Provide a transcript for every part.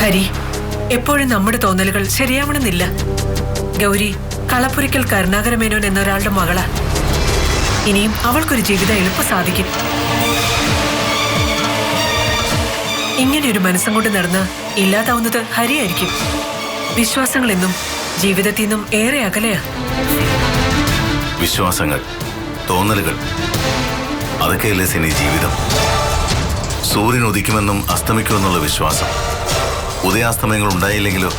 ഹരി, എപ്പോഴും നമ്മുടെ തോന്നലുകൾ ശരിയാവണമെന്നില്ല. ഗൗരി കളപ്പുരയ്ക്കൽ കരുണാകരമേനോൻ എന്നൊരാളുടെ മകളാ. ഇനിയും അവൾക്കൊരു ജീവിതം എളുപ്പം സാധിക്കും. ഇങ്ങനെയൊരു മനസ്സും കൊണ്ട് നടന്ന് ഇല്ലാതാവുന്നത് ഹരിയായിരിക്കും. വിശ്വാസങ്ങളെന്നും ജീവിതത്തിൽ നിന്നും ഏറെ അകലെയാ. വിശ്വാസങ്ങൾ, തോന്നലുകൾ, അതൊക്കെയല്ലേ സിനി ജീവിതം. സൂര്യൻ ഉദിക്കുമെന്നും അസ്തമിക്കുമെന്നുള്ള വിശ്വാസം. ഉദയാസ്തമയങ്ങൾ ഉണ്ടായില്ലെങ്കിലോ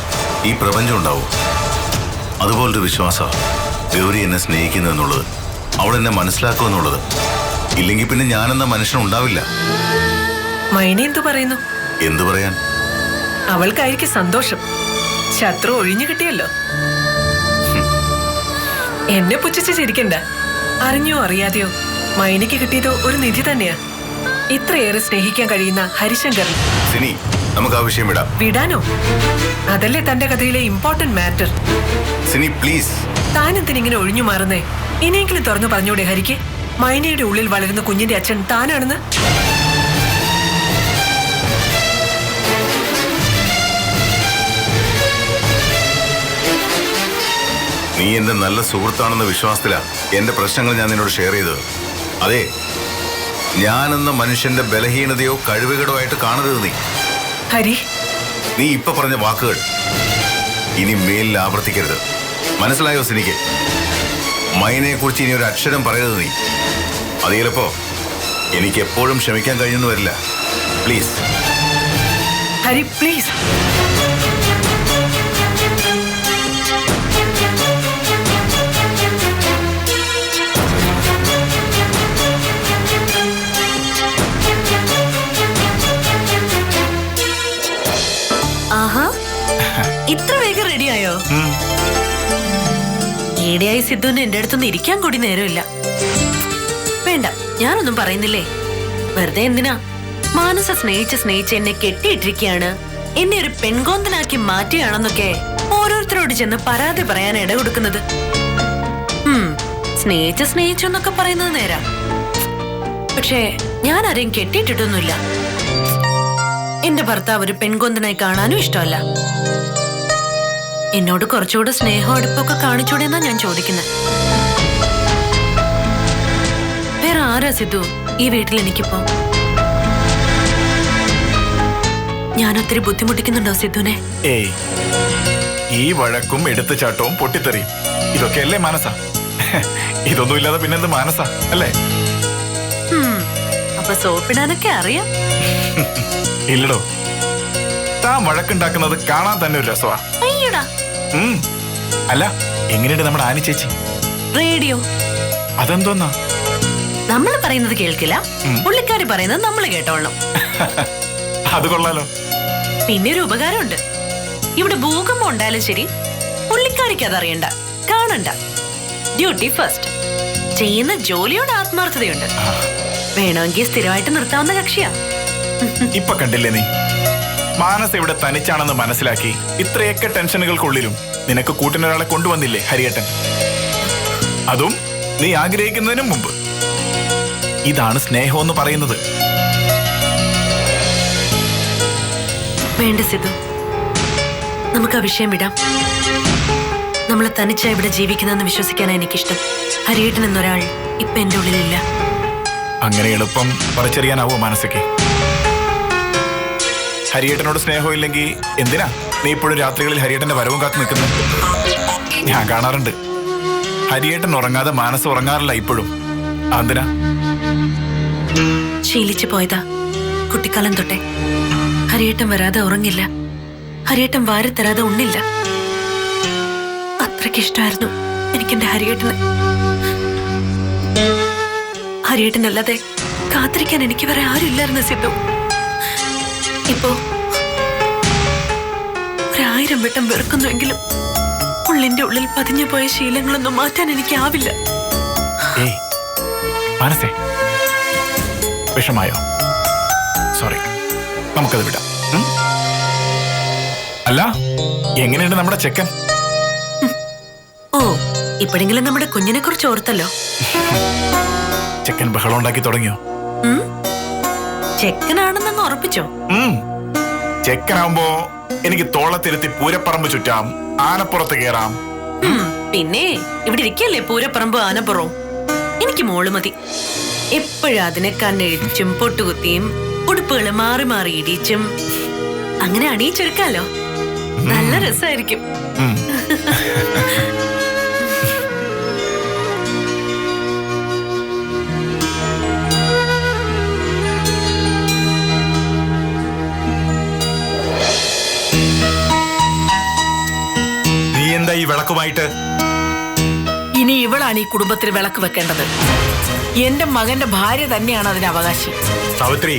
ഈ പ്രപഞ്ചം ഉണ്ടാവും. അതുപോലൊരു വിശ്വാസം ഗൗരി എന്നെ സ്നേഹിക്കുന്നു എന്നുള്ളത്, അവൾ എന്നെ മനസ്സിലാക്കുമെന്നുള്ളത്. ഇല്ലെങ്കിൽ പിന്നെ ഞാനെന്ന മനുഷ്യൻ ഉണ്ടാവില്ല. മൈന എന്തു പറയുന്നു? എന്തു പറയാൻ? അവൾക്കായിരിക്കും സന്തോഷം. ശത്രു ഒഴിഞ്ഞു കിട്ടിയല്ലോ. എന്നെ പുച്ഛിച്ച് ചിരിക്കണ്ട. അറിഞ്ഞോ അറിയാതെയോ മൈനയ്ക്ക് കിട്ടിയതോ ഒരു നിധി തന്നെയാ. ഇത്രയേറെ സ്നേഹിക്കാൻ കഴിയുന്ന ഹരിശങ്കറിൽ. സിനി, നമുക്ക് ആ വിഷയം വിടാം. വിടാനോ? അതല്ലേ തന്റെ കഥയിലെ ഇമ്പോർട്ടന്റ് മാറ്റർ. സിനി പ്ലീസ്. താൻ എന്തിനിങ്ങനെ ഒഴിഞ്ഞു മാറുന്നേ? ഇനിയെങ്കിലും തുറന്നു പറഞ്ഞൂടെ ഹരിക്ക്, മൈനയുടെ ഉള്ളിൽ വളരുന്ന കുഞ്ഞിന്റെ അച്ഛൻ താനാണെന്ന്? നീ എന്റെ നല്ല സുഹൃത്താണെന്ന വിശ്വാസത്തിലാ എന്റെ പ്രശ്നങ്ങൾ ഞാൻ നിന്നോട് ഷെയർ ചെയ്തത്. അതെ, ഞാനെന്ന മനുഷ്യന്റെ ബലഹീനതയോ കഴിവുകളോ ആയിട്ട് കാണരുത് നീ. ഹരി, നീ ഇപ്പൊ പറഞ്ഞ വാക്കുകൾ ഇനി മേലിൽ ആവർത്തിക്കരുത്. മനസ്സിലായോ സിനിക്ക്? മൈനയെ കുറിച്ച് ഇനി ഒരു അക്ഷരം പറയരുത് നീ. അത് ചിലപ്പോ എനിക്ക് എപ്പോഴും ക്ഷമിക്കാൻ കഴിയുന്നു വരില്ല. Please Hari, please. ആഹാ, ഇത്ര വേഗം റെഡിയായോ? ഈടെയായി സിദ്ധുവിന് എന്റെ അടുത്തൊന്നും ഇരിക്കാൻ കൂടി നേരമില്ല. വേണ്ട, ഞാനൊന്നും പറയുന്നില്ലേ. വെറുതെ എന്തിനാ? മാനസ സ്നേഹിച്ച് എന്നെ കെട്ടിയിട്ടിരിക്കുകയാണ്, എന്നെ ഒരു പെൺകോന്തനാക്കി മാറ്റുകയാണെന്നൊക്കെ ഓരോരുത്തരോട് ചെന്ന് പരാതി പറയാൻ ഇട കൊടുക്കുന്നത്. സ്നേഹിച്ചു എന്നൊക്കെ പറയുന്നത് നേരാ. പക്ഷേ ഞാൻ ആരെയും കെട്ടിയിട്ടിട്ടൊന്നുമില്ല. എന്റെ ഭർത്താവ് ഒരു പെൺകൊന്തനായി കാണാനും ഇഷ്ടമല്ല. എന്നോട് കുറച്ചുകൂടെ സ്നേഹം അടുപ്പൊക്കെ കാണിച്ചൂടെ എന്നാ ഞാൻ ചോദിക്കുന്നത്. വേറെ ആരാ സിദ്ധു ഈ വീട്ടിൽ എനിക്കിപ്പോ? ഞാൻ ഒത്തിരി ബുദ്ധിമുട്ടിക്കുന്നുണ്ടോ സിദ്ധുനെ? ഏയ്, ഈ വഴക്കും എടുത്തുചാട്ടവും പൊട്ടിത്തെറിയും ഇതൊക്കെയല്ലേ മാനസ? ഇതൊന്നും ഇല്ലാതെ പിന്നെന്ത് മാനസ അല്ലേ? അപ്പൊ സോപ്പിടാനൊക്കെ അറിയാം. ഇല്ലടോ, താൻ വഴക്കുണ്ടാക്കുന്നത് കാണാൻ തന്നെ ഒരു രസമാ. അയ്യടാ. അല്ല, എങ്ങനെയുണ്ട് നമ്മുടെ ആനി ചേച്ചി? റേഡിയോ. അതെന്തോന്നാ? നമ്മൾ പറയുന്നത് കേൾക്കില്ല, പുള്ളിക്കാരി പറയുന്നത് നമ്മൾ കേട്ടോളണം. അത് കൊള്ളാലോ. പിന്നെ ഒരു ഉപകാരമുണ്ട്. ഇവിടെ ഭൂകമ്പം ഉണ്ടായാലും ശരി, പുള്ളിക്കാരിക്ക് അതറിയണ്ട, കാണണ്ട. Duty first. ചെയ്യുന്ന ജോലിയോട് ആത്മാർത്ഥതയുണ്ട്. വേണമെങ്കിൽ സ്ഥിരമായിട്ട് നിർത്താവുന്ന കക്ഷിയാ. ഇപ്പൊ കണ്ടില്ലേ നീ? മാനസ ഇവിടെ തനിച്ചാണെന്ന് മനസ്സിലാക്കി ഇത്രയൊക്കെ ടെൻഷനുകൾക്കുള്ളിലും നിനക്ക് കൂട്ടിനൊരാളെ കൊണ്ടുവന്നില്ലേ ഹരിയേട്ടൻ? അതും നീ ആഗ്രഹിക്കുന്നതിനും മുമ്പ്. ഇതാണ് സ്നേഹം എന്ന് പറയുന്നത്. വേണ്ട സിദ്ധു, നമുക്ക് ആ വിഷയം വിടാം. നമ്മളെ തനിച്ചാ ഇവിടെ ജീവിക്കുന്നെന്ന് വിശ്വസിക്കാനാണ് എനിക്കിഷ്ടം. ഹരിയേട്ടൻ എന്നൊരാൾ ഇപ്പൊ എന്റെ ഉള്ളിലില്ല. അങ്ങനെ എളുപ്പം പറിച്ചറിയാനാവോ മാനസയ്ക്ക്? ഹരിയേട്ടനോട് സ്നേഹമില്ലെങ്കിൽ എന്തിനാ നീ ഇപ്പോഴും രാത്രികളിൽ ഹരിയേട്ടന്റെ വരവും കാത്തു നിൽക്കുന്നു? ഞാൻ കാണാറുണ്ട്. ഹരിയേട്ടൻ ഉറങ്ങാതെ മാനസ ഉറങ്ങാറില്ല ഇപ്പോഴും. എന്തിനാ? ശീലിച്ചു പോയതാ കുട്ടിക്കാലം തൊട്ടേ. ഹരിയേട്ടൻ വരാതെ ഉറങ്ങില്ല, ഹരിയേട്ടൻ വാരിത്തരാതെ ഉണ്ണില്ല. അത്രയ്ക്ക് ഇഷ്ടമായിരുന്നു എനിക്കെന്റെ ഹരിയേട്ടന്. ഹരിയേട്ടനല്ലാതെ കാത്തിരിക്കാൻ എനിക്ക് വേറെ ആരുമില്ലായിരുന്നു സിദ്ധു. ഇപ്പോ 1000 വട്ടം വെറുക്കുന്നുവെങ്കിലും ഉള്ളിന്റെ ഉള്ളിൽ പതിഞ്ഞു പോയ ശീലങ്ങളൊന്നും മാറ്റാൻ എനിക്കാവില്ല. മനസ്സേ, വിഷമായോ? സോറി, നമുക്കത് വിടാം. അല്ല, എങ്ങനെയുണ്ട് നമ്മുടെ ചെക്കൻ? ഓ, ഇപ്പോഴെങ്കിലും നമ്മുടെ കുഞ്ഞിനെ കുറിച്ച് ഓർത്തല്ലോ. ചെക്കൻ ബഹളം ഉണ്ടാക്കി തുടങ്ങിയോ? ചെക്കനാണെന്നങ്ങ് ഉറപ്പിച്ചോ? ചെക്കനാവുമ്പോ എനിക്ക് തോളത്തിരുത്തി പൂരപ്പറമ്പ് ചുറ്റാം, ആനപ്പുറത്ത് കയറാം. പിന്നെ ഇവിടെ ഇരിക്കല്ലേ പൂരപ്പറമ്പ് ആനപ്പുറവും. എനിക്ക് മോള് മതി. എപ്പോഴും അതിനെ കണ്ണെഴിച്ചും പൊട്ടുകുത്തിയും ഉടുപ്പുകള് മാറി മാറി ഇടിച്ചും അങ്ങനെ അണിയിച്ചെടുക്കാലോ. നല്ല രസമായിരിക്കും. നീ എന്താ ഈ വിളക്കുമായിട്ട്? ഇനി ഇവളാണ് ഈ കുടുംബത്തിൽ വിളക്ക് വെക്കേണ്ടത്. എന്റെ മകന്റെ ഭാര്യ തന്നെയാണ് അതിന് അവകാശി. സാവിത്രി,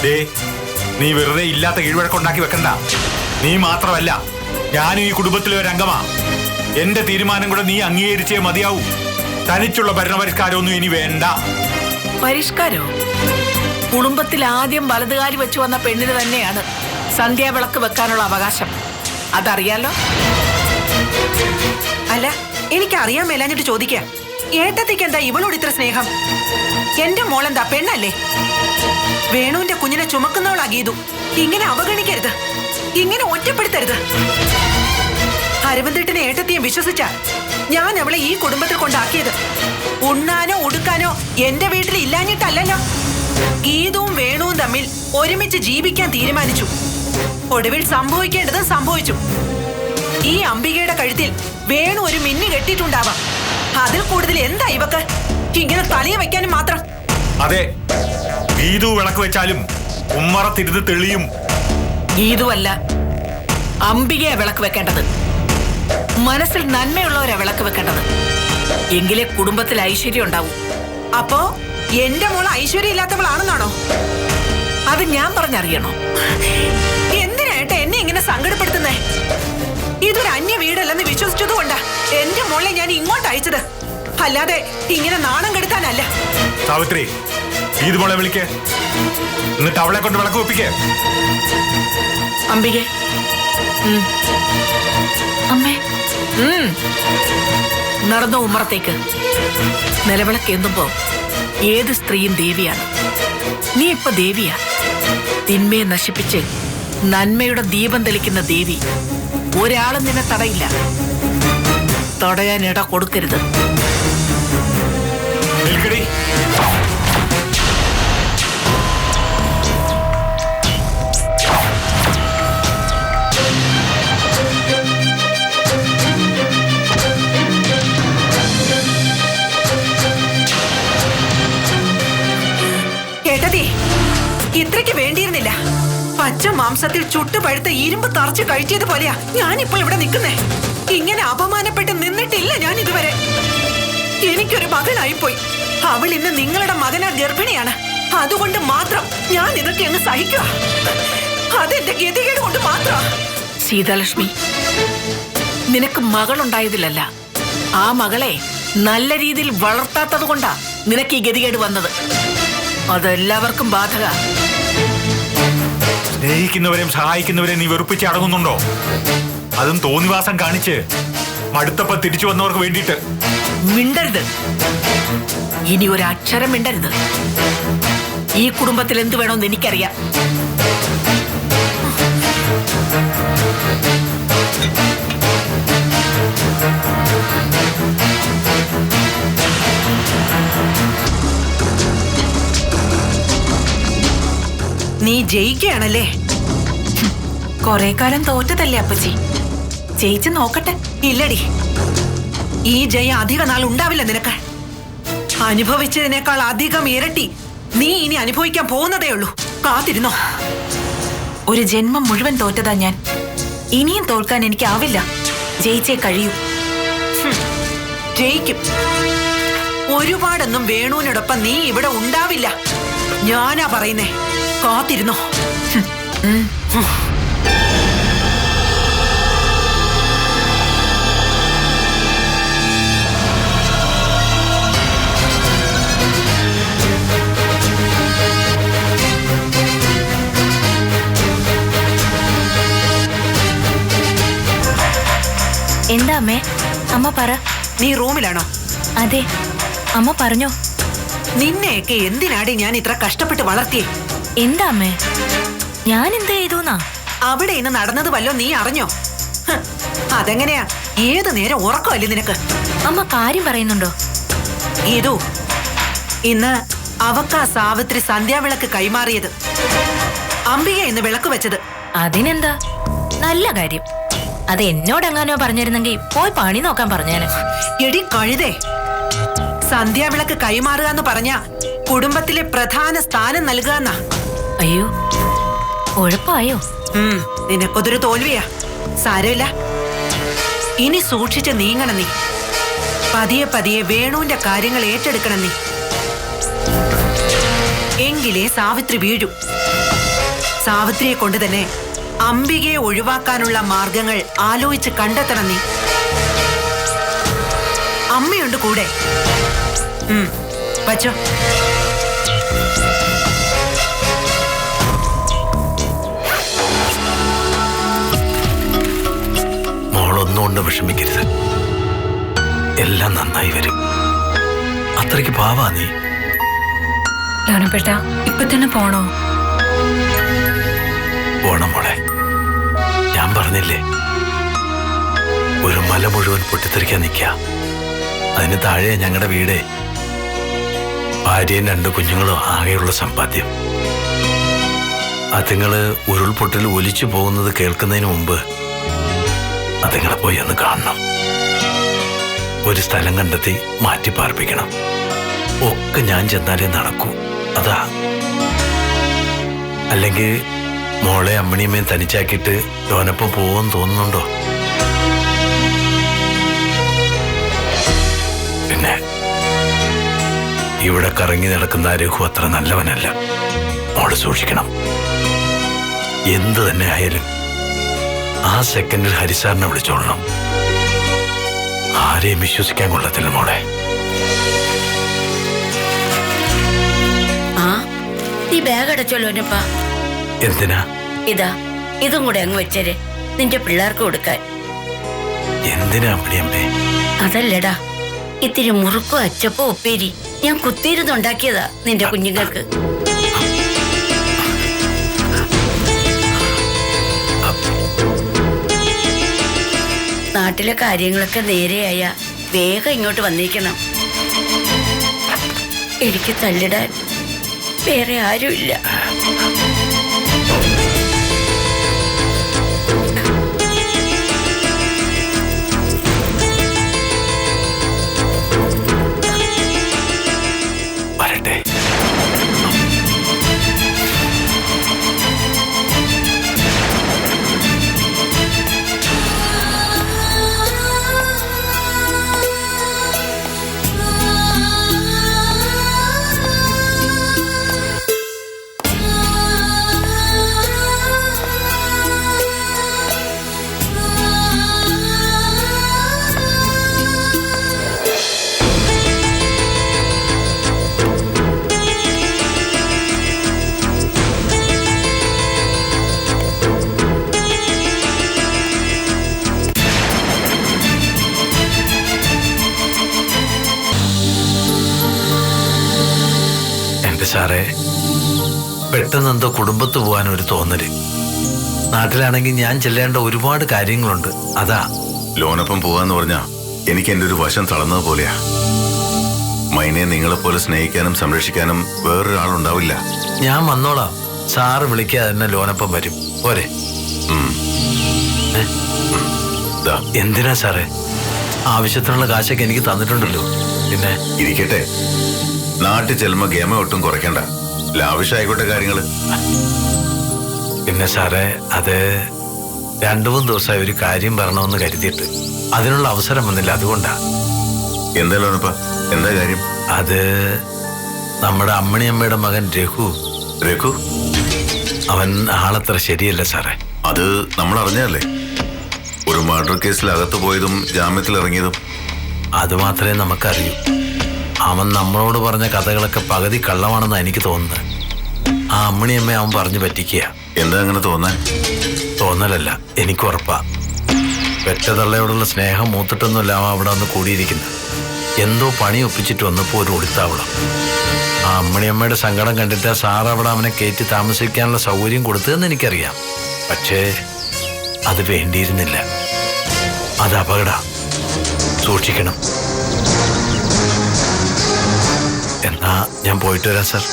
ദേ നീ വെറുതെ ഇല്ലാത്ത കീഴ്വഴക്കുണ്ടാക്കി വെക്കണ്ട. നീ മാത്രമല്ല, ഞാനും ഈ കുടുംബത്തിലെ ഒരു അംഗമാ. എന്റെ തീരുമാനം കൂടെ നീ അംഗീകരിച്ചേ മതിയാവൂ. തനിച്ചുള്ള ഭരണപരിഷ്കാരമൊന്നും ഇനി വേണ്ട. പരിഷ്കാരോ? കുടുംബത്തിൽ ആദ്യം വലതുകാരി വെച്ചു വന്ന പെണ്ണിന് തന്നെയാണ് സന്ധ്യാവിളക്ക് വെക്കാനുള്ള അവകാശം. അതറിയാലോ? അല്ല, എനിക്കറിയാൻ മേലാഞ്ഞിട്ട് ചോദിക്കാം. ഏട്ടത്തിക്ക് എന്താ ഇവളോട് ഇത്ര സ്നേഹം? എന്റെ മോളെന്താ പെണ്ണല്ലേ? വേണുവിന്റെ കുഞ്ഞിനെ ചുമക്കുന്നവളാ ഗീതു. ഇങ്ങനെ അവഗണിക്കരുത്, ഇങ്ങനെ ഒറ്റപ്പെടുത്തരുത്. അരവിന്ദേട്ടനെ ഏട്ടത്തിയെ വിശ്വസിച്ച ഞാൻ അവളെ ഈ കുടുംബത്തിൽ കൊണ്ടാക്കിയത്. ഉണ്ണാനോ ഉടുക്കാനോ എന്റെ വീട്ടിൽ ഇല്ലാഞ്ഞിട്ടല്ലല്ലോ. ഗീതുവും വേണുവും തമ്മിൽ ഒരുമിച്ച് ജീവിക്കാൻ തീരുമാനിച്ചു. ഒടുവിൽ സംഭവിക്കേണ്ടത് സംഭവിച്ചു. ഈ അംബികയുടെ കഴുത്തിൽ വേണു ഒരു മിന്നി കെട്ടിയിട്ടുണ്ടാവാം. അതിൽ കൂടുതൽ എന്താ ഇവക്ക്? ഇങ്ങനെ തലയെ വെക്കാനും മാത്രം. അതെ, ഗീതു വിളക്ക് വെച്ചാലും ഉമ്മറത്തിരുന്ന് തെളിയും. ഗീതുവല്ല, അംബികയെ വിളക്ക് വെക്കേണ്ടത്. മനസ്സിൽ നന്മയുള്ളവരാ വിളക്ക് വെക്കേണ്ടത്. എങ്കിലേ കുടുംബത്തിൽ ഐശ്വര്യം ഉണ്ടാവും. അപ്പോ എന്റെ മോള് ഐശ്വര്യം ഇല്ലാത്തവളാണെന്നാണോ? അത് ഞാൻ പറഞ്ഞറിയണോ? എന്തിനായിട്ട് എന്നെ ഇങ്ങനെ സങ്കടപ്പെടുത്തുന്നേ? ഇതൊരു അന്യ വീടല്ലെന്ന് വിശ്വസിച്ചതുകൊണ്ടാ എന്റെ മോളെ ഞാൻ ഇങ്ങോട്ട് അയച്ചത്, അല്ലാതെ ഇങ്ങനെ നാണം കെടുത്താനല്ല. സാവിത്രി, ഗീതു മോളെ വിളിക്കേ, എന്നിട്ട് അവളെ കൊണ്ട് വിളക്ക് വെപ്പിക്കേ. അംബികെ, അമ്മേ, നടന്ന ഉമ്മറത്തേക്ക്. നിലവിളക്ക് എന്തുമ്പോ ഏത് സ്ത്രീയും ദേവിയാണ്. നീ ഇപ്പൊ ദേവിയാ. തിന്മയെ നശിപ്പിച്ച് നന്മയുടെ ദീപം തെളിക്കുന്ന ദേവി. ഒരാളും നിന്നെ തടയില്ല. തടയാൻ ഇട കൊടുക്കരുത്. നിൽക്കടി. കേട്ടതേ, ഇത്രയ്ക്ക് വേണ്ടിയിരുന്നില്ല. പച്ച മാംസത്തിൽ ചുട്ടുപഴുത്ത ഇരുമ്പ് തറച്ച് കഴിച്ചത് പോലെയാ ഞാനിപ്പോ ഇവിടെ നിൽക്കുന്നേ. ഇങ്ങനെ അപമാനപ്പെട്ട് നിന്നിട്ടില്ല ഞാൻ ഇതുവരെ. എനിക്കൊരു മകനായിപ്പോയി. അവൾ ഇന്ന് നിങ്ങളുടെ മകനാ ഗർഭിണിയാണ്. അതുകൊണ്ട് മാത്രം ഞാൻ ഇതൊക്കെ അങ്ങ് സഹിക്കുക. അതെന്റെ ഗതികേട് കൊണ്ട് മാത്രമാ. സീതാലക്ഷ്മി, നിനക്ക് മകളുണ്ടായതിലല്ല, ആ മകളെ നല്ല രീതിയിൽ വളർത്താത്തത് കൊണ്ടാ നിനക്ക് ഈ ഗതികേട് വന്നത്. അതെല്ലാവർക്കും ബാധക. സ്നേഹിക്കുന്നവരെയും സഹായിക്കുന്നവരെയും നീ വെറുപ്പിച്ച് അടങ്ങുന്നുണ്ടോ? അതും തോന്നിവാസം കാണിച്ച് മടുത്തപ്പ തിരിച്ചു വന്നവർക്ക് വേണ്ടിയിട്ട്. മിണ്ടരുത്. ഇനി ഒരു അക്ഷരം മിണ്ടരുത്. ഈ കുടുംബത്തിൽ എന്ത് വേണമെന്ന് എനിക്കറിയാം. നീ ജയിക്കുകയാണല്ലേ? കൊറേ കാലം തോറ്റതല്ലേ അപ്പച്ചി, ജയിച്ചു നോക്കട്ടെ. ഇല്ലടി, ഈ ജയം അധിക നാൾ ഉണ്ടാവില്ല നിനക്ക്. അനുഭവിച്ചതിനേക്കാൾ അധികം ഇരട്ടി നീ ഇനി അനുഭവിക്കാൻ പോകുന്നതേ ഉള്ളൂ. കാത്തിരുന്നോ. ഒരു ജന്മം മുഴുവൻ തോറ്റതാ ഞാൻ. ഇനിയും തോൽക്കാൻ എനിക്കാവില്ല. ജയിച്ചേ കഴിയൂ. ജയിക്കും. ഒരുപാടൊന്നും വേണുവിനോടൊപ്പം നീ ഇവിടെ ഉണ്ടാവില്ല. ഞാനാ പറയുന്നേ. കാത്തിരുന്നോ. എന്താ അമ്മേ? അമ്മ പറ. നീ റൂമിലാണോ? അതെ, അമ്മ പറഞ്ഞോ. നിന്നെയൊക്കെ എന്തിനാടി ഞാൻ ഇത്ര കഷ്ടപ്പെട്ട് വളർത്തിയേ? എന്താ അമ്മേ, ഞാൻ എന്ത് ചെയ്തുന്നാ? അവിടെ ഇന്ന് നടന്നത് വല്ലോ നീ അറിഞ്ഞോ? അതെങ്ങനെയാ? ഏത് നേരം ഉറക്കമല്ലേ നിനക്ക്? അമ്മ കാര്യം പറയുന്നുണ്ടോ? ഇതു ഇന്ന് അവക്കാ സാവിത്രി സന്ധ്യാവിളക്ക് കൈമാറിയത്. അംബിക ഇന്ന് വിളക്ക് വെച്ചത്. അതിനെന്താ, നല്ല കാര്യം. അത് എന്നോടെങ്ങാനോ പറഞ്ഞിരുന്നെങ്കിൽ പോയി പണി നോക്കാൻ പറഞ്ഞേനെ. എടി കഴുതേ, സന്ധ്യാവിളക്ക് കൈമാറുക എന്ന് പറഞ്ഞ കുടുംബത്തിലെ പ്രധാന സ്ഥാനം നൽകുക എന്നാ. അയ്യോ, കുഴപ്പമായോ? നിനക്കൊതൊരു തോൽവിയാ. സാരമില്ല, ഇനി സൂക്ഷിച്ച് നീങ്ങണം നീ. പതിയെ പതിയെ വേണുവിന്റെ കാര്യങ്ങൾ ഏറ്റെടുക്കണം നീ. എങ്കിലേ സാവിത്രി വീഴൂ. സാവിത്രിയെ കൊണ്ട് തന്നെ അംബികയെ ഒഴിവാക്കാനുള്ള മാർഗങ്ങൾ ആലോചിച്ച് കണ്ടെത്തണം നീ. അമ്മയുണ്ട് കൂടെ. വച്ചോ. മോളൊന്നുകൊണ്ട് വിഷമിക്കരുത്, എല്ലാം നന്നായി വരും. അത്രയ്ക്ക് പാവാ നീ. ലോനപ്പേട്ട, ഇപ്പൊ തന്നെ പോണോ? പോണം മോളെ. ഞാൻ പറഞ്ഞില്ലേ, ഒരു മല മുഴുവൻ പൊട്ടിത്തെറിക്കാൻ നിൽക്ക. അതിന് താഴെ ഞങ്ങളുടെ വീട്. ഭാര്യയും 2 കുഞ്ഞുങ്ങളും ആകെയുള്ള സമ്പാദ്യം. അതുങ്ങള് ഉരുൾപൊട്ടൽ ഒലിച്ചു പോകുന്നത് കേൾക്കുന്നതിന് മുമ്പ് അതുങ്ങളെ പോയി ഒന്ന് കാണണം. ഒരു സ്ഥലം കണ്ടെത്തി മാറ്റി പാർപ്പിക്കണം. ഒക്കെ ഞാൻ ചെന്നാലേ നടക്കൂ. അതാ. അല്ലെങ്കിൽ മോളെ അമ്മണിയമ്മയും തനിച്ചാക്കിയിട്ട് ലോനപ്പം പോവെന്ന് തോന്നുന്നുണ്ടോ? പിന്നെ ഇവിടെ കറങ്ങി നടക്കുന്ന രഘു അത്ര നല്ലവനല്ല. മോള് സൂക്ഷിക്കണം. എന്തു തന്നെ ആയാലും ആ സെക്കൻഡിൽ ഹരിസാറിനെ വിളിച്ചോളണം. ആരെയും വിശ്വസിക്കാൻ കൊള്ളത്തില്ല മോളെ. നീ ബാഗ് അടച്ചോല്ലോ എന്നപ്പാ. എന്തിനാ? ഇതാ, ഇതും കൂടെ അങ്ങ് വെച്ചേരെ, നിന്റെ പിള്ളേർക്ക് കൊടുക്കാൻ. എന്തിനാ അമ്മണിയമ്മേ? അതല്ലടാ, ഇത്തിരി മുറുക്കോ അച്ചപ്പോ ഉപ്പേരി ഞാൻ കുത്തിയിരുന്നുണ്ടാക്കിയതാ നിന്റെ കുഞ്ഞുങ്ങൾക്ക്. നാട്ടിലെ കാര്യങ്ങളൊക്കെ നേരെയായ വേഗം ഇങ്ങോട്ട് വന്നിരിക്കണം. എനിക്ക് തല്ലിടാൻ വേറെ ആരുമില്ല. വരട്ടെ. സാറേ, പെട്ടെന്ന് എന്തോ കുടുംബത്ത് പോകാൻ ഒരു തോന്നല്. നാട്ടിലാണെങ്കിൽ ഞാൻ ചെല്ലേണ്ട ഒരുപാട് കാര്യങ്ങളുണ്ട്. അതാ. ലോനൊപ്പം പോവാന്ന് പറഞ്ഞാ എനിക്ക് എൻ്റെ ഒരു വശം തളർന്നത് പോലെയാ. മൈനെ നിങ്ങളെപ്പോലെ സ്നേഹിക്കാനും സംരക്ഷിക്കാനും വേറൊരാളുണ്ടാവില്ല. ഞാൻ വന്നോളാം. സാറ് വിളിക്കാതെ തന്നെ ലോനൊപ്പം വരും. പോരെ? എന്തിനാ സാറേ? ആവശ്യത്തിനുള്ള കാശൊക്കെ എനിക്ക് തന്നിട്ടുണ്ടല്ലോ. പിന്നെ ഇരിക്കട്ടെ, നാട്ടിൽ ചെല്ലുമ്പോ ഗെയിമ ഒട്ടും കുറയ്ക്കണ്ട. ലാവിഷായിക്കോട്ടെ കാര്യങ്ങള്. പിന്നെ സാറേ, അത് 2-3 ദിവസമായി ഒരു കാര്യം പറയണമെന്ന് കരുതിയിട്ട് അതിനുള്ള അവസരം വന്നില്ല. അതുകൊണ്ടാ. എന്തായാലും എന്താ കാര്യം? അത് നമ്മുടെ അമ്മണിയമ്മയുടെ മകൻ രഘു. രഘു? അവൻ ആളത്ര ശരിയല്ല സാറേ. അത് നമ്മൾ അറിഞ്ഞല്ലേ? ഒരു മർഡർ കേസിൽ അകത്ത് പോയതും ജാമ്യത്തിൽ ഇറങ്ങിയതും. അത് മാത്രമേ നമുക്കറിയൂ. അവൻ നമ്മളോട് പറഞ്ഞ കഥകളൊക്കെ പകുതി കള്ളമാണെന്നാണ് എനിക്ക് തോന്നുന്നത്. ആ അമ്മണിയമ്മ അവൻ പറഞ്ഞു പറ്റിക്കുക. എന്താ അങ്ങനെ തോന്നാൻ? തോന്നലല്ല, എനിക്ക് ഉറപ്പാ. പെറ്റതള്ളയോടുള്ള സ്നേഹം മൂത്തിട്ടൊന്നുമില്ല അവൻ അവിടെ വന്ന് കൂടിയിരിക്കുന്നത്. എന്തോ പണി ഒപ്പിച്ചിട്ട് വന്നപ്പോൾ ഒരു ഒളിത്താവളം. ആ അമ്മണിയമ്മയുടെ സങ്കടം കണ്ടിട്ട് സാറ് അവിടെ അവനെ കയറ്റി താമസിക്കാനുള്ള സൗകര്യം കൊടുത്തതെന്ന് എനിക്കറിയാം. പക്ഷേ അത് വേണ്ടിയിരുന്നില്ല. അത് അപകട. സൂക്ഷിക്കണം. എന്നാ ഞാൻ പോയിട്ട് വരാം സാർ.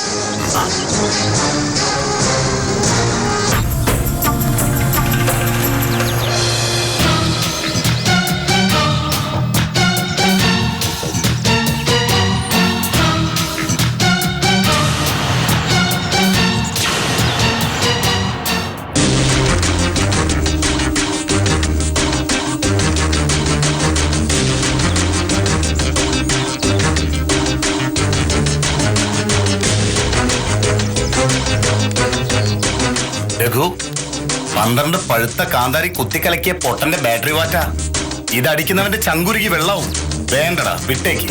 രഘു, 12 പഴുത്ത കാന്താരി കുത്തിക്കലക്കിയ പൊട്ടന്റെ ബാറ്ററി വാറ്റാ. ഇതടിക്കുന്നവന്റെ ചങ്കുരുകി വെള്ളവും. വേണ്ടടാ, വിട്ടേക്ക്.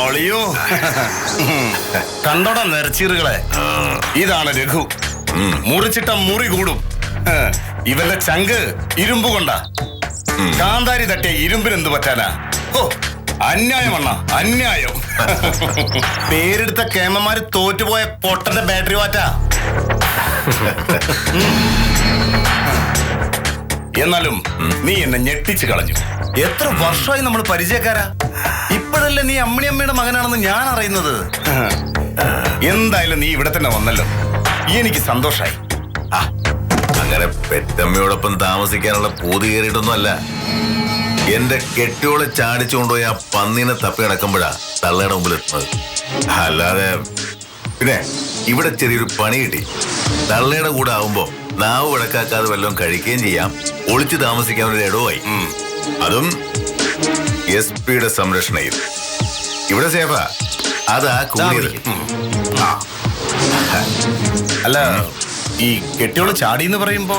ഒളിയോ, കണ്ടോടാ നിറച്ചീറുകളെ. ഇതാണ് രഘു. മുറിച്ചിട്ട മുറി കൂടും. ഇവന്റെ ചങ്ക് ഇരുമ്പ് കൊണ്ടാ. കാന്താരി തട്ടിയ ഇരുമ്പിനെന്ത് പറ്റാനാ? ഓ, അന്യായമണ്ണ, അന്യായം. പേരെടുത്ത കേമന്മാര് തോറ്റുപോയ പൊട്ടന്റെ ബാറ്ററി വാറ്റാ. എന്നാലും നീ എന്നെ ഞെട്ടിച്ചു കളഞ്ഞു. എത്ര വർഷമായി നമ്മൾ പരിചയക്കാരാ. ഇപ്പോഴല്ലേ നീ അമ്മിണിയമ്മയുടെ മകനാണെന്ന് ഞാൻ അറിയുന്നത്. എന്തായാലും നീ ഇവിടെ തന്നെ വന്നല്ലോ, എനിക്ക് സന്തോഷായി. അങ്ങനെ പെറ്റമ്മയോടൊപ്പം താമസിക്കാനുള്ള പൂതി കയറിയിട്ടൊന്നും അല്ല. എന്റെ കെട്ടിയോളെ ചാടിച്ചുകൊണ്ടുപോയി ആ പന്നീനെ തപ്പി നടക്കുമ്പോഴാ തള്ളയുടെ മുമ്പിൽ എത്തുന്നത്. അല്ലാതെ പിന്നെ ഇവിടെ ചെറിയൊരു പണി കിട്ടി. തള്ളയുടെ കൂടെ ആവുമ്പോ നാവ് വിടക്കാക്കാതെ വല്ലതും കഴിക്കുകയും ചെയ്യാം, ഒളിച്ചു താമസിക്കാൻ ഒരു ഇടവുമായി. അതും SP-യുടെ സംരക്ഷണയിൽ. ഇവിടെ സേഫാ. അതാ കൂടിയത്. അല്ല, ഈ കെട്ടിയോള് ചാടി എന്ന് പറയുമ്പോ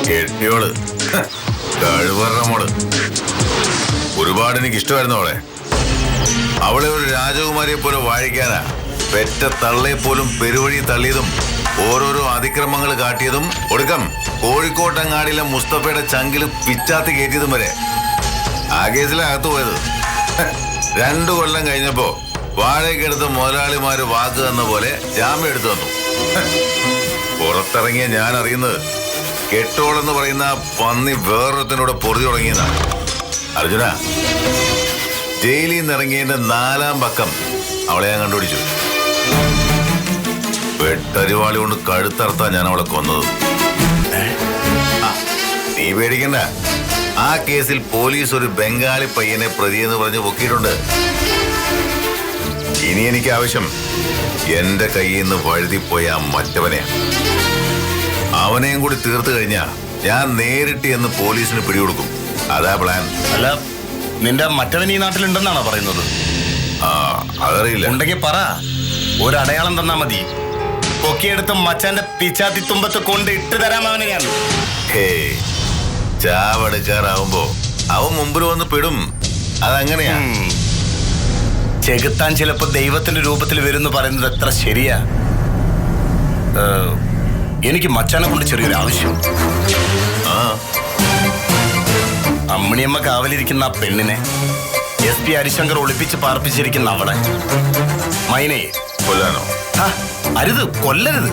കെട്ടിയോള് കഴിവറ മോള്. ഒരുപാട് എനിക്ക് ഇഷ്ടമായിരുന്നു അവളെ. അവളെ ഒരു രാജകുമാരിയെ പോലെ വാഴിക്കാനാ പെറ്റ തള്ളയെ പോലും പെരുവഴി തള്ളിയതും ഓരോരോ അതിക്രമങ്ങൾ കാട്ടിയതും ഒടുക്കം കോഴിക്കോട്ടങ്ങാടിയിലെ മുസ്തഫയുടെ ചങ്കില് പിച്ചാത്തി കയറ്റിയതും വരെ. ആ കേസിലകത്ത് പോയത്. 2 കൊല്ലം കഴിഞ്ഞപ്പോ വാഴയ്ക്കെടുത്ത് മുതലാളിമാര് വാക്ക് തന്ന പോലെ ജാമ്യം എടുത്തു വന്നു. പുറത്തിറങ്ങിയ ഞാൻ അറിയുന്നത് കെട്ടോളെന്ന് പറയുന്ന പന്നി വേറൊരുത്തിനൂടെ പൊറുതി തുടങ്ങിയതാണ്. അർജുന, ജയിലിൽ നിന്ന് ഇറങ്ങിയതിന്റെ 4-ാം പക്കം അവളെ ഞാൻ കണ്ടുപിടിച്ചു. വെട്ടരിവാളി കൊണ്ട് കഴുത്തറുത്താ ഞാൻ അവളെ കൊന്നത്. നീ പേടിക്കണ്ട. ആ കേസിൽ പോലീസ് ഒരു ബംഗാളി പയ്യനെ പ്രതിയെന്ന് പറഞ്ഞ് പൊക്കിയിട്ടുണ്ട്. ഇനി എനിക്ക് ആവശ്യം എന്റെ കയ്യിൽ നിന്ന് വഴുതിപ്പോയ ആ മറ്റവനെയാ. അവനെയും കൂടി തീർത്തു കഴിഞ്ഞാ ഞാൻ നേരിട്ട് എന്ന് പോലീസിന് പിടികൊടുക്കും. അതാ പ്ലാൻ. അല്ല, നിന്റെ മറ്റവൻ ഈ നാട്ടിലുണ്ടെന്നാണോ പറയുന്നത്? അതറിയില്ല. ഉണ്ടെങ്കിൽ പറ, ഒരു അടയാളം തന്നാ മതി. പൊക്കിയെടുത്ത് മച്ചാന്റെ പിച്ചാത്തി തുമ്പത്ത് കൊണ്ട് ഇട്ട് തരാം അവന് ഞാൻ. ചാവെടുക്കാറാവുമ്പോ അവൻ മുമ്പിൽ വന്ന് പെടും. അതങ്ങനെയാ. ചെകുത്താൻ ചിലപ്പോ ദൈവത്തിന്റെ രൂപത്തിൽ വരുമെന്ന് പറയുന്നത് എത്ര ശരിയാ. എനിക്ക് മച്ചാനെ കൊണ്ട് ചെറിയൊരു ആവശ്യം. അമ്മിണിയമ്മ കാവലിരിക്കുന്ന ആ പെണ്ണിനെ SP ഹരിശങ്കർ ഒളിപ്പിച്ച് പാർപ്പിച്ചിരിക്കുന്ന അവളെ മൈനയെ കൊല്ലാനോ? അരുത്, കൊല്ലരുത്.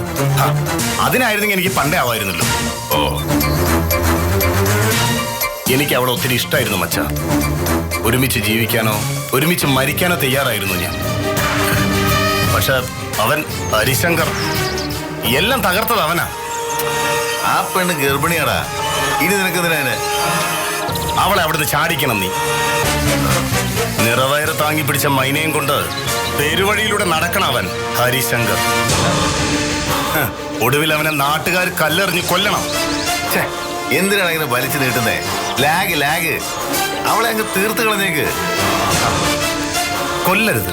അതിനായിരുന്നെങ്കിൽ എനിക്ക് പണ്ടേ ആവായിരുന്നല്ലോ. ഓ, എനിക്ക് അവളെ ഒത്തിരി ഇഷ്ടമായിരുന്നു മച്ച. ഒരുമിച്ച് ജീവിക്കാനോ ഒരുമിച്ച് മരിക്കാനോ തയ്യാറായിരുന്നു ഞാൻ. പക്ഷെ അവൻ ഹരിശങ്കർ എല്ലാം തകർത്തത് അവനാ. ആ പെണ്ണ് ഗർഭിണിയാടാ. ഇനി നിനക്കെന്തിനാ? അവളെ അവിടുന്ന് ചാടിക്കണം നീ. നിറവയറ് താങ്ങി പിടിച്ച മൈനയും കൊണ്ട് തെരുവഴിയിലൂടെ നടക്കണം അവൻ ഹരിശങ്കർ. ഒടുവിൽ അവനെ നാട്ടുകാർ കല്ലെറിഞ്ഞ് കൊല്ലണം. എന്തിനാണ് ഇങ്ങനെ വലിച്ചു നീട്ടുന്നേ? ലാഗ്. അവളെ അങ്ങ് തീർത്ത് കളഞ്ഞേക്ക്. കൊല്ലരുത്.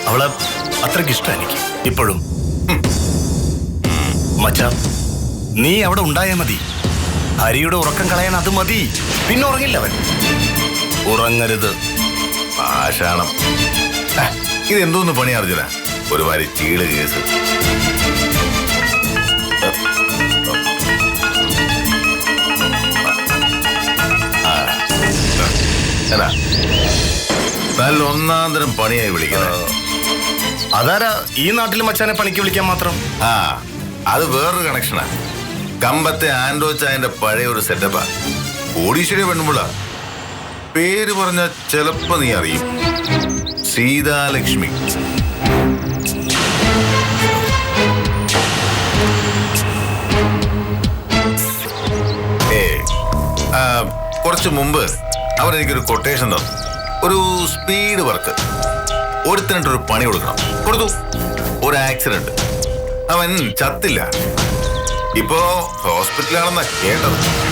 അവളെ അത്രയ്ക്ക് ഇഷ്ടം എനിക്ക് ഇപ്പോഴും. മച്ചാ, നീ അവിടെ ഉണ്ടായാ മതി. ഹരിയുടെ ഉറക്കം കളയാൻ അത് മതി. പിന്നെ ഉറങ്ങില്ല അവൻ. ഉറങ്ങരുത്. പാഷാണം. ഇതെന്തോന്ന് പണി അർജുന? ഒരു മാതിരി ചീള് കേസ്. എന്നാ നല്ല ഒന്നാം തരം പണിയായി വിളിക്കുന്നത്. അതാരാ ഈ നാട്ടിൽ മച്ചാനെ പണിക്ക് വിളിക്കാൻ മാത്രം? ആ, അത് വേറൊരു കണക്ഷനാ. കമ്പത്തെ ആൻഡ്രോ ചായന്റെ പഴയ ഒരു സെറ്റപ്പാ. കോടീശ്വരി പെണ്ണുമ്പുള്ള പേര് പറഞ്ഞ ചെലപ്പോ നീ അറിയും. സീതാലക്ഷ്മി. കുറച്ച് മുമ്പ് അവരെനിക്കൊരു കൊട്ടേഷൻ തന്നു. ഒരു സ്പീഡ് വർക്ക്. ഒരുത്തനിട്ടൊരു പണി കൊടുക്കണം. കൊടുത്തു. ഒരു ആക്സിഡന്റ്. അവൻ ചത്തില്ല. ഇപ്പോ ഹോസ്പിറ്റലാണെന്നാ കേട്ടത്.